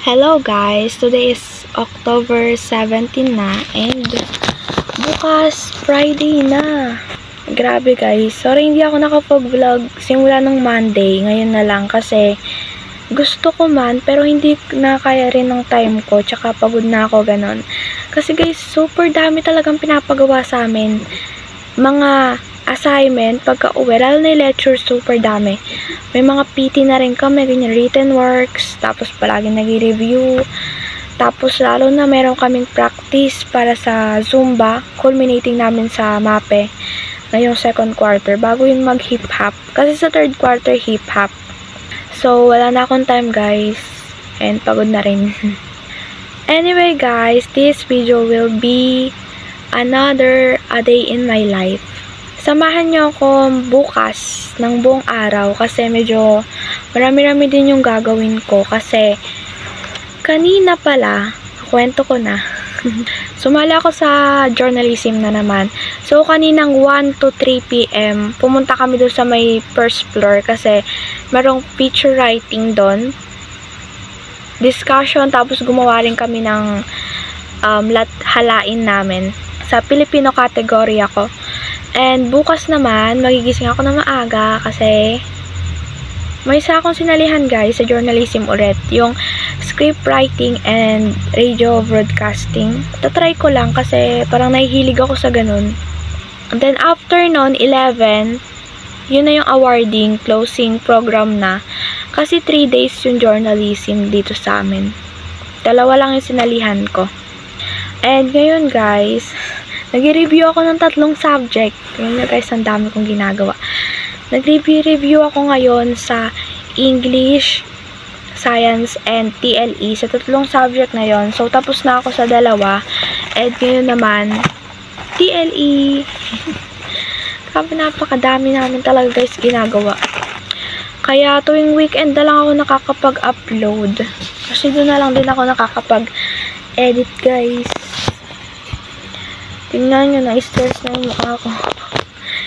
Hello guys! Today is October 17 na and bukas Friday na. Grabe guys. Sorry hindi ako nakapag-vlog simula nung Monday. Ngayon na lang kasi gusto ko man pero hindi na kaya rin ng time ko. Tsaka pagod na ako ganon. Kasi guys super dami talagang pinapagawa sa amin. Mga assignment pagka-uwi. Lalo na yung lecture super dami. May mga PT na rin kami, ganyan, written works, tapos palagi nag-review, tapos lalo na meron kaming practice para sa Zumba, culminating namin sa MAPE, ngayong second quarter, bago yun mag-hip-hop, kasi sa third quarter hip-hop. So, wala na akong time guys, and pagod na rin. Anyway guys, this video will be another a day in my life. Samahan nyo ako bukas ng buong araw kasi medyo marami-rami din yung gagawin ko kasi kanina pala, kwento ko na, sumali ako sa journalism na naman. So, kaninang 1 to 3 p.m. pumunta kami doon sa may first floor kasi merong feature writing doon, discussion, tapos gumawa rin kami ng halain namin. Sa Filipino category ako. And bukas naman, magigising ako na maaga kasi may isa akong sinalihan guys sa journalism ulit. Yung script writing and radio broadcasting. Tatry ko lang kasi parang nahihilig ako sa ganun. And then after nun, 11, yun na yung awarding, closing program na. Kasi 3 days yung journalism dito sa amin. 2 lang yung sinalihan ko. And ngayon guys, nag-review ako ng 3 subject. Tingnan nyo guys, ang dami kong ginagawa. Nag-review ako ngayon sa English, Science, and TLE. Sa 3 subject na yon. So, tapos na ako sa 2. And ngayon naman, TLE. Grabe, napakadami namin talaga guys ginagawa. Kaya tuwing weekend na lang ako nakakapag-upload. Kasi doon na lang din ako nakakapag-edit guys. Tingnan nyo, na-stress na yung mukha ko.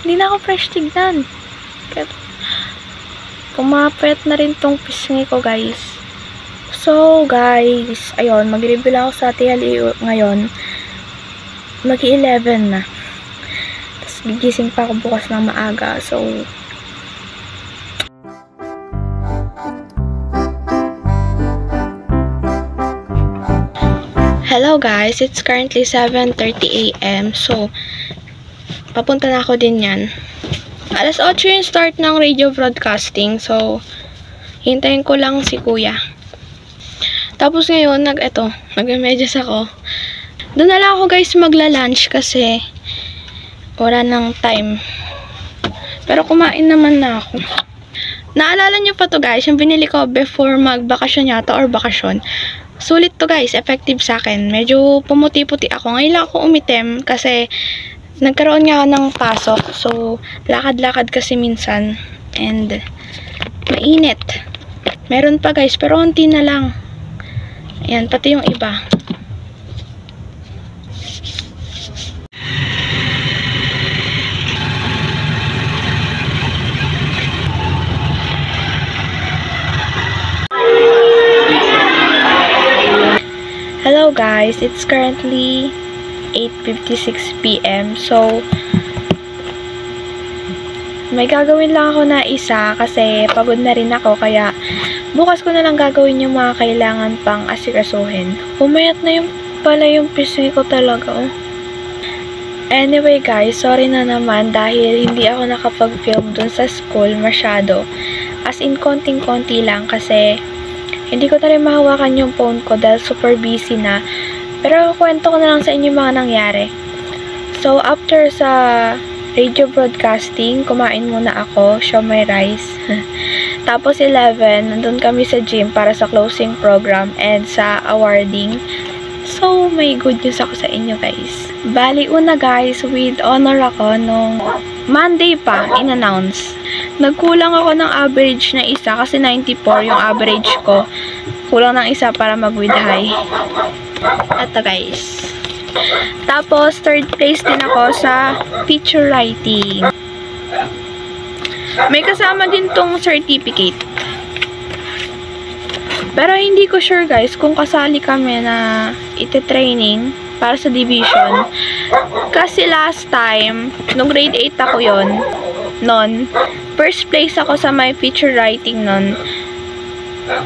Hindi na ako fresh tignan. Pumapet na rin tong pisngi ko, guys. So, guys, ayun, mag-review lang ako sa TLE ngayon. Mag-11 na. Tapos, gigising pa ako bukas ng maaga. So, hello guys, it's currently 7:30 AM. So, papunta na ako din yan. 8:00 yung start ng radio broadcasting. So, hintayin ko lang si kuya. Tapos ngayon, nag-medyas ako. Doon na lang ako guys magla-lunch kasi wala nang time. Pero kumain naman na ako. Naalala nyo pa to guys, yung binili ko before mag-bakasyon yata or bakasyon. Sulit to guys, effective sa akin. Medyo pumuti-puti ako. Ngayon lang ako umitim kasi nagkaroon nga ng pasok. So, lakad-lakad kasi minsan. And, mainit. Meron pa guys, pero unti na lang. Ayan, pati yung iba. Hello guys, it's currently 8:56 PM. So, may gagawin lang ako na isa kasi pagod na rin ako kaya bukas ko na lang gagawin yung mga kailangan pang asikasuhin. Pumayat na pala yung pisngi ko talaga. Oh. Anyway guys, sorry na naman dahil hindi ako nakapag-film dun sa school masyado. As in, konting-konti lang kasi hindi ko na rin mahawakan yung phone ko dahil super busy na. Pero kwento ko na lang sa inyo mga nangyari. So, after sa radio broadcasting, kumain muna ako, siomai rice. Tapos 11, nandun kami sa gym para sa closing program and sa awarding. So, may good news ako sa inyo guys. Bali, una guys, with honor ako nung Monday pa, in-announce. Nagkulang ako ng average na isa kasi 94 yung average ko. Kulang ng isa para mag-with high. Ito guys. Tapos, 3rd place din ako sa feature writing. May kasama din tong certificate. Pero hindi ko sure guys kung kasali kami na ite-training para sa division. Kasi last time, nung grade 8 ako nun, first place ako sa my feature writing nun.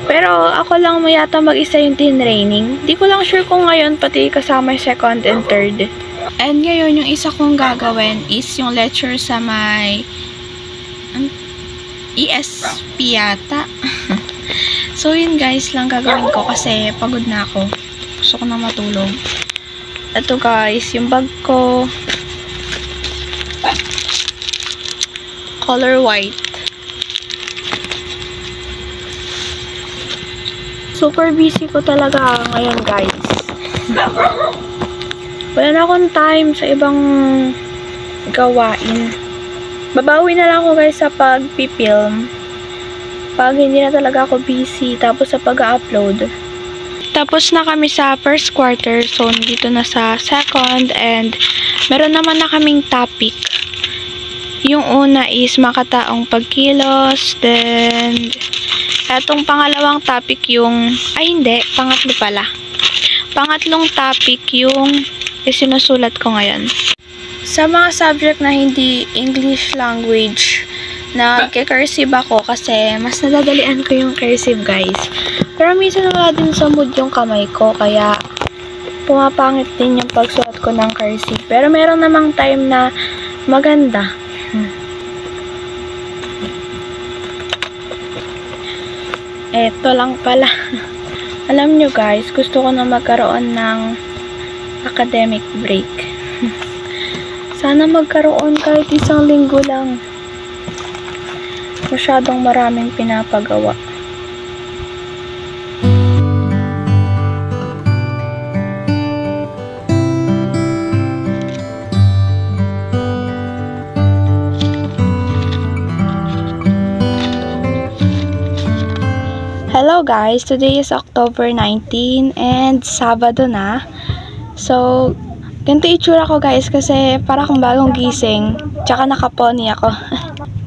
Pero ako lang yata mag-isa yung tinraining. Di ko lang sure kung ngayon pati kasama yung second and third. And ngayon, yung isa kong gagawin is yung lecture sa may ESP yata. So, yun guys lang gagawin ko kasi pagod na ako. Gusto ko na matulog. Ito guys, yung bag ko. Color white. Super busy ko talaga ngayon guys. Wala na akong time sa ibang gawain. Babawi na lang ako guys sa pag-film. Pag hindi na talaga ako busy. Tapos sa pag-upload. Tapos na kami sa first quarter. So, dito na sa second. And meron naman na kaming topic. Yung una is makataong pagkilos. Then, etong pangalawang topic yung... Ay, hindi. Pangatlo pala. Pangatlong topic yung sinusulat ko ngayon. Sa mga subject na hindi English language, nagke-cursive ako kasi mas nadadalian ko yung cursive guys. Pero minsan wala din sa mood yung kamay ko kaya pumapangit din yung pagsulat ko ng cursive. Pero meron namang time na maganda. Eto lang pala. Alam nyo guys, gusto ko na magkaroon ng academic break. Sana magkaroon kahit isang linggo lang. Masyadong maraming pinapagawa. Hello guys, today is October 19 and Sabado na. So, ganito itsura ko guys kasi para akong bagong gising. Tsaka nakapony ako.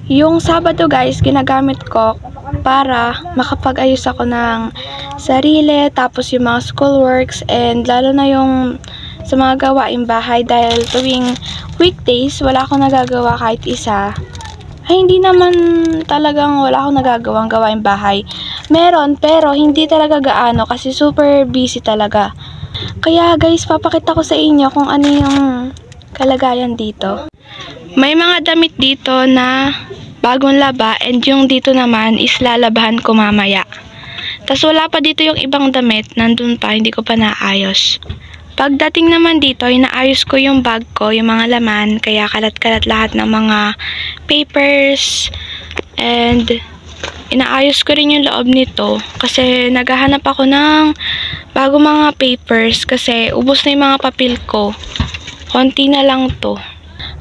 Yung Sabado guys, ginagamit ko para makapag-ayos ako ng sarili, tapos yung mga schoolworks, and lalo na yung sa mga gawaing bahay dahil tuwing weekdays, wala akong nagagawa kahit isa. Ay, hindi naman talagang wala akong nagagawang gawaing bahay. Meron, pero hindi talaga gaano kasi super busy talaga. Kaya guys, papakita ko sa inyo kung ano yung kalagayan dito. May mga damit dito na bagong laba and yung dito naman is lalabahan ko mamaya. Tapos wala pa dito yung ibang damit, nandun pa, hindi ko pa naayos. Pagdating naman dito, inaayos ko yung bag ko, yung mga laman, kaya kalat-kalat lahat ng mga papers and inaayos ko rin yung loob nito kasi naghahanap ako ng bagong mga papers kasi ubos na yung mga papel ko. Konti na lang to.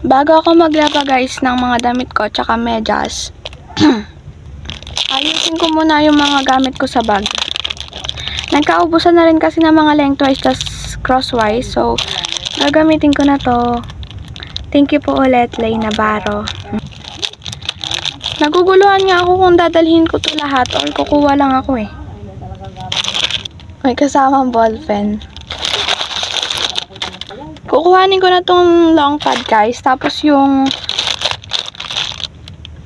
Bago ako maglaba guys ng mga damit ko tsaka medyas, ayusin ko muna yung mga gamit ko sa bag. Nagkaubusan na rin kasi ng mga lengthwise tas crosswise, so gagamitin ko na to. Thank you po ulit, Lay Navarro. Naguguluhan nga ako kung dadalhin ko to lahat or kukuha lang ako eh. May kasamang ballpen. Kukuhanin ko na tong long pad guys. Tapos yung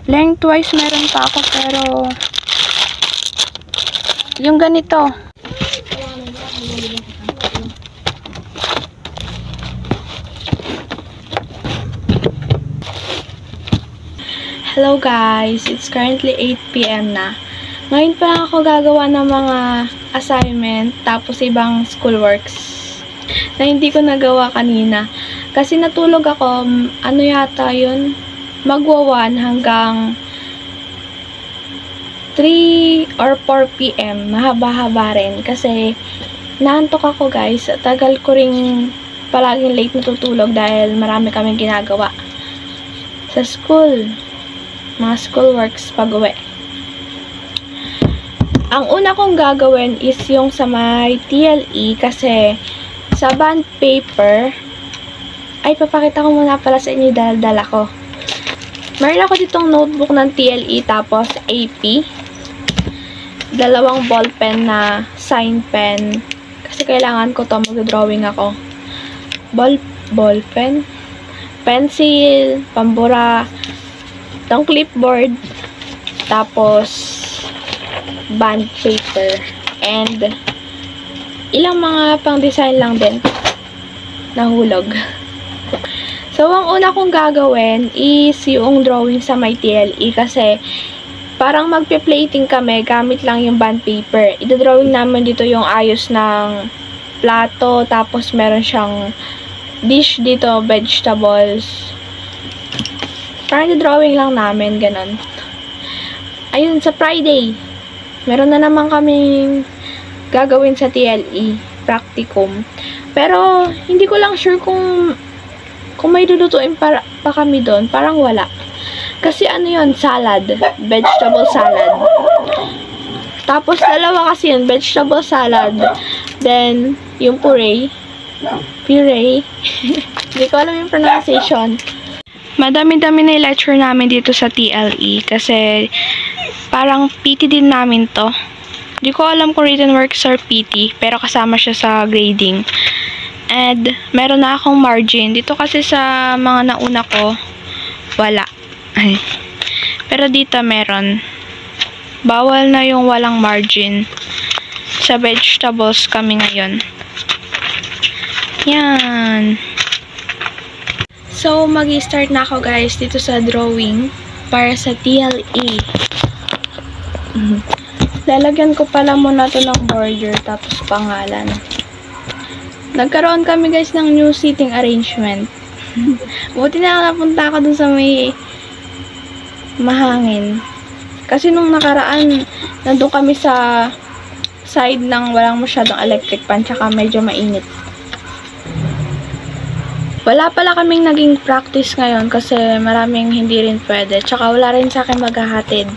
lengthwise meron pa ako pero yung ganito. Hello guys, it's currently 8 PM na. Ngayon pa lang ako gagawa ng mga assignment tapos ibang schoolworks na hindi ko nagawa kanina. Kasi natulog ako, ano yata yun, magwa-1 hanggang 3 or 4 PM. Mahaba-haba rin kasi naantok ako guys. Tagal ko ring palaging late natutulog dahil marami kaming ginagawa sa school. Mga schoolworks pag-uwi. Ang una kong gagawin is yung sa may TLE kasi sa bond paper ay papakita ko muna pala sa inyo dala ko. Meron ako ditong notebook ng TLE tapos AP. 2 ballpen na sign pen. Kasi kailangan ko to, mag-drawing ako. Ballpen, pencil, pambura, tong clipboard, tapos bond paper, and ilang mga pang-design lang din. Nahulog. So, ang una kong gagawin is yung drawing sa my TLE kasi parang magpe-plating kami gamit lang yung bond paper. Ida-drawing naman dito yung ayos ng plato, tapos meron siyang dish dito, vegetables. Parang ida-drawing lang namin, ganun. Ayun, sa Friday, meron na naman kaming gagawin sa TLE, practicum. Pero, hindi ko lang sure kung may lulutuin pa kami doon. Parang wala. Kasi ano yun, salad. Vegetable salad. Tapos, 2 kasi yun, vegetable salad. Then, yung puree. Hindi ko alam yung pronunciation. Madami-dami na yung lecture namin dito sa TLE. Kasi, parang PT din namin to. Hindi ko alam kung written works or PT. Pero kasama siya sa grading. And, meron na akong margin. Dito kasi sa mga nauna ko, wala. Ay. Pero dito meron. Bawal na yung walang margin. Sa vegetables kami ngayon. Yan. So, mag-start na ako guys dito sa drawing para sa TLE. Lalagyan ko pala muna to ng border tapos pangalan. Nagkaroon kami guys ng new seating arrangement. Buti na napunta ako dun sa may mahangin. Kasi nung nakaraan, nandun kami sa side ng walang masyadong electric fan, tsaka medyo mainit. Wala pala kaming naging practice ngayon kasi maraming hindi rin pwede. Tsaka wala rin sa akin maghahatid.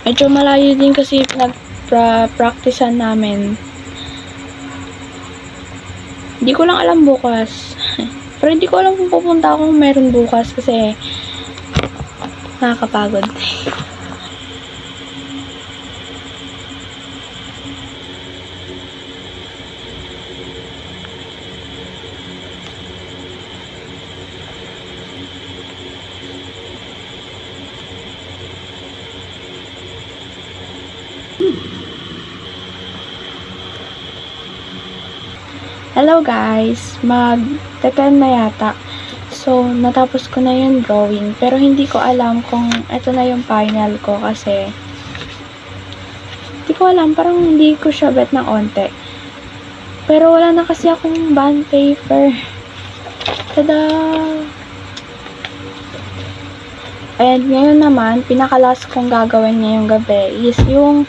Medyo malayo din kasi nag-practicean namin. Hindi ko lang alam bukas. Pero hindi ko alam kung pupunta akong meron bukas kasi nakakapagod. Hello guys! Mag-10 na yata. So, natapos ko na yung drawing. Pero hindi ko alam kung ito na yung final ko kasi hindi ko alam. Parang hindi ko siya bet ng onte. Pero wala na kasi akong bond paper. Tada! And ngayon naman, pinakalas kong gagawin ngayong gabi is yung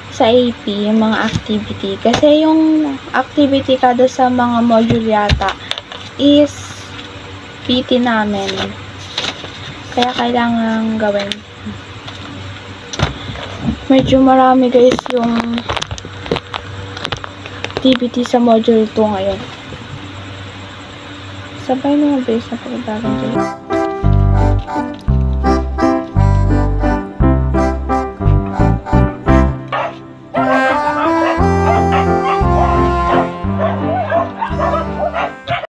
sa AP, yung mga activity. Kasi yung activity kada sa mga module yata is PT namin. Kaya kailangan gawin. Medyo marami guys yung activity sa module 2 ngayon. Sabay na mabilis na pagbabagan guys.